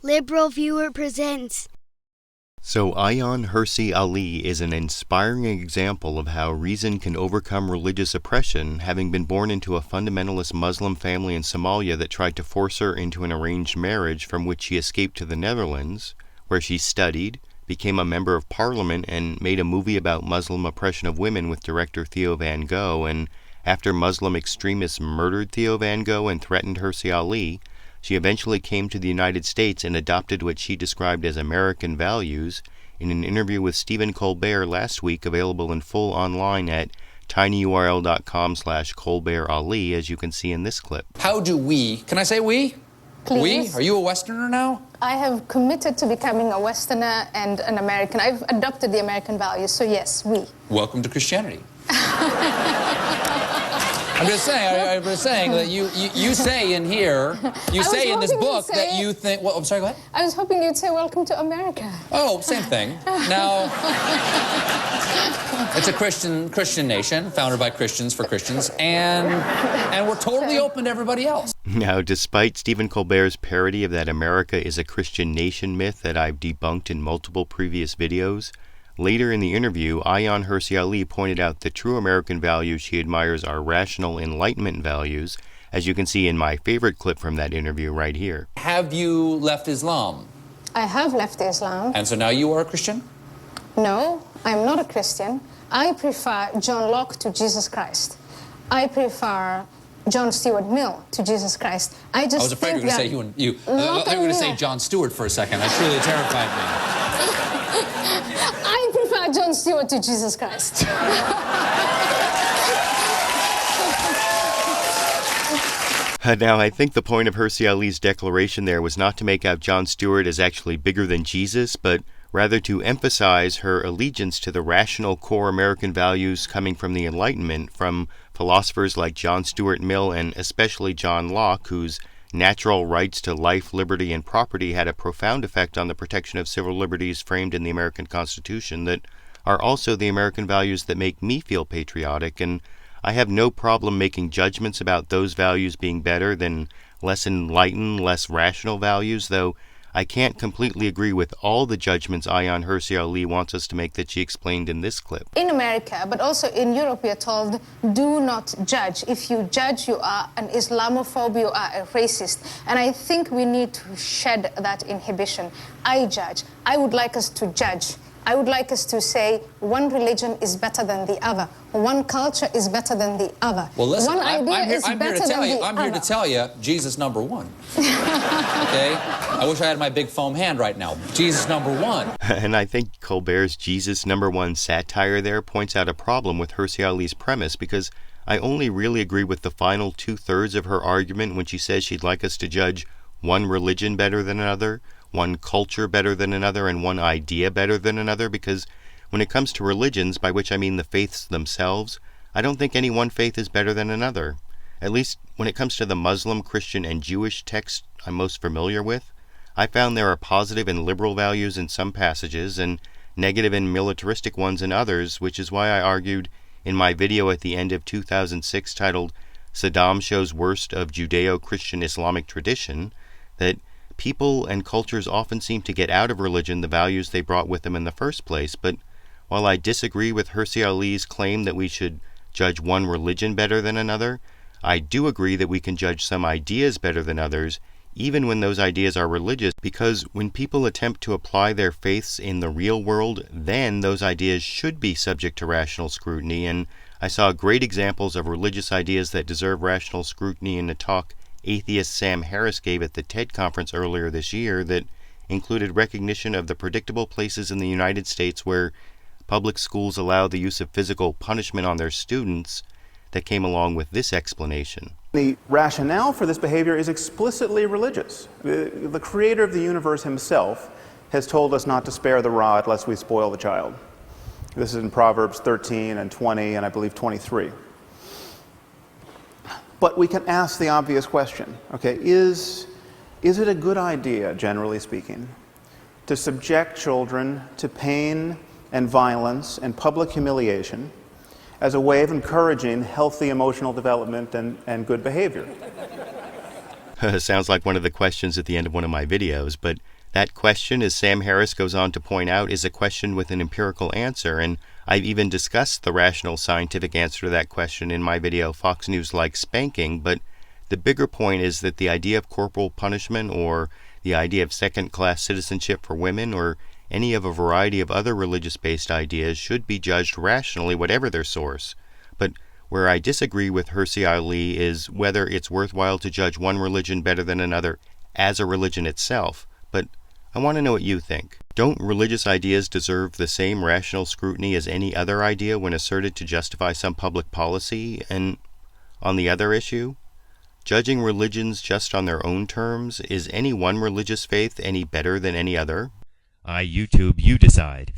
LiberalViewer presents. So Ayaan Hirsi Ali is an inspiring example of how reason can overcome religious oppression, having been born into a fundamentalist Muslim family in Somalia that tried to force her into an arranged marriage, from which she escaped to the Netherlands, where she studied, became a member of parliament, and made a movie about Muslim oppression of women with director Theo Van Gogh. And after Muslim extremists murdered Theo Van Gogh and threatened Hirsi Ali, she eventually came to the United States and adopted what she described as American values in an interview with Stephen Colbert last week, available in full online at tinyurl.com/ColbertAli, as you can see in this clip. How do we, can I say we? Please. We? Are you a Westerner now? I have committed to becoming a Westerner and an American. I've adopted the American values, so yes, we. Welcome to Christianity. I'm just saying that you say in here, you say in this book that you think, well, I'm sorry, go ahead. I was hoping you'd say welcome to America. Oh, same thing. Now, it's a Christian nation, founded by Christians for Christians, and we're totally open to everybody else. Now, despite Stephen Colbert's parody of that America is a Christian nation myth that I've debunked in multiple previous videos, later in the interview, Ayaan Hirsi Ali pointed out the true American values she admires are rational Enlightenment values, as you can see in my favorite clip from that interview right here. Have you left Islam? I have left Islam. And so now you are a Christian? No, I'm not a Christian. I prefer John Locke to Jesus Christ. I prefer Jon Stewart Mill to Jesus Christ. I was afraid you were going to say you. I thought you were going to say Jon Stewart for a second. That truly terrified me. I prefer Jon Stewart to Jesus Christ. Now, I think the point of Hirsi Ali's declaration there was not to make out Jon Stewart as actually bigger than Jesus, but rather to emphasize her allegiance to the rational core American values coming from the Enlightenment, from philosophers like John Stuart Mill and especially John Locke, whose natural rights to life, liberty, and property had a profound effect on the protection of civil liberties framed in the American Constitution that are also the American values that make me feel patriotic. And I have no problem making judgments about those values being better than less enlightened, less rational values, though I can't completely agree with all the judgments Ayaan Hirsi Ali wants us to make that she explained in this clip. In America, but also in Europe, we are told, do not judge. If you judge, you are an Islamophobe, you are a racist. And I think we need to shed that inhibition. I judge. I would like us to judge. I would like us to say one religion is better than the other. One culture is better than the other. Well, listen, one idea is better than the other. I'm here to tell you, Jesus number one. Okay? I wish I had my big foam hand right now. Jesus number one. And I think Colbert's Jesus number one satire there points out a problem with Hirsi Ali's premise, because I only really agree with the final two-thirds of her argument when she says she'd like us to judge one religion better than another, one culture better than another, and one idea better than another, because when it comes to religions, by which I mean the faiths themselves, I don't think any one faith is better than another. At least when it comes to the Muslim, Christian, and Jewish texts I'm most familiar with, I found there are positive and liberal values in some passages and negative and militaristic ones in others, which is why I argued in my video at the end of 2006 titled Saddam Shows Worst of Judeo-Christian Islamic Tradition that people and cultures often seem to get out of religion the values they brought with them in the first place. But while I disagree with Hirsi Ali's claim that we should judge one religion better than another, I do agree that we can judge some ideas better than others, even when those ideas are religious, because when people attempt to apply their faiths in the real world, then those ideas should be subject to rational scrutiny. And I saw great examples of religious ideas that deserve rational scrutiny in a talk atheist Sam Harris gave at the TED conference earlier this year that included recognition of the predictable places in the United States where public schools allow the use of physical punishment on their students that came along with this explanation. The rationale for this behavior is explicitly religious. The creator of the universe himself has told us not to spare the rod lest we spoil the child. This is in Proverbs 13 and 20 and I believe 23. But we can ask the obvious question, okay, is it a good idea, generally speaking, to subject children to pain and violence and public humiliation as a way of encouraging healthy emotional development and good behavior? Sounds like one of the questions at the end of one of my videos, but That question, as Sam Harris goes on to point out, is a question with an empirical answer, and I've even discussed the rational scientific answer to that question in my video, Fox News Likes Spanking, but the bigger point is that the idea of corporal punishment or the idea of second-class citizenship for women or any of a variety of other religious-based ideas should be judged rationally, whatever their source. But where I disagree with Hirsi Ali is whether it's worthwhile to judge one religion better than another as a religion itself. But I want to know what you think. Don't religious ideas deserve the same rational scrutiny as any other idea when asserted to justify some public policy? And on the other issue, judging religions just on their own terms, is any one religious faith any better than any other? I YouTube, you decide.